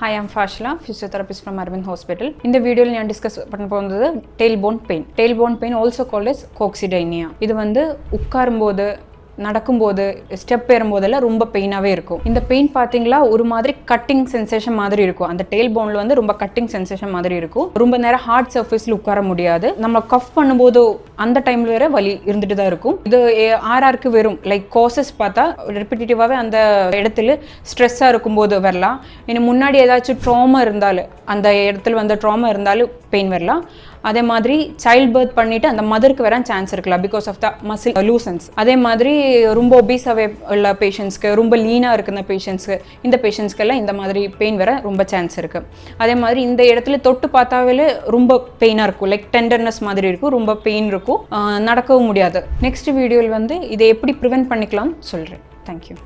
Hi, I'm Fashla, physiotherapist from Arvind Hospital. In the video, I will discuss tailbone pain. Tailbone pain also called as Coccydynia. This is ukkarumbodhu நடக்கும்போது step ஏறும்போதெல்லாம் ரொம்ப பெயினாவே இருக்கும். இந்த pain பாத்தீங்களா ஒரு மாதிரி cutting sensation மாதிரி இருக்கும். அந்த டெயில் போன்ல வந்து ரொம்ப கட்டிங் சென்சேஷன் மாதிரி இருக்கும். ரொம்ப நேரம் ஹார்ட் சர்ஃபேஸ்ல உட்கார முடியாது. நம்ம கஃப் பண்ணும்போது அந்த டைம்ல வேற வலி இருந்துட்டு தான் இருக்கும். இது ஆர்ஆருக்கு வரும் லைக் காசஸ் பார்த்தா ரிப்பீட்டிவாவே அந்த இடத்துல ஸ்ட்ரெஸ்ஸா இருக்கும்போது வரலாம். இன்னும் முன்னாடி ஏதாச்சும் ட்ராமா இருந்தாலும் அந்த இடத்துல வந்து ட்ராமா இருந்தாலும் பெயின் வரலாம். அதே மாதிரி childbirth பண்ணிட்டு அந்த மதருக்கு வர சான்ஸ் இருக்கலாம் because of the muscle looseness. அதே மாதிரி ரொம்ப ஒபீஸாவே உள்ள பேஷண்ட்ஸ்க்கு ரொம்ப லீனா இருக்கிற பேஷண்ட்ஸ்க்கு இந்த பேஷண்ட்ஸ்க்கெல்லாம் இந்த மாதிரி பெயின் வர ரொம்ப சான்ஸ் இருக்கு. அதே மாதிரி இந்த இடத்துல தொட்டு பார்த்தாவே ரொம்ப பெயினா இருக்கும், லைக் டெண்டர்னஸ் மாதிரி இருக்கும், ரொம்ப பெயின் இருக்கும், நடக்கவும் முடியாது. நெக்ஸ்ட் வீடியோவில் வந்து இதை எப்படி ப்ரிவென்ட் பண்ணிக்கலாம் சொல்கிறேன். தேங்க்யூ.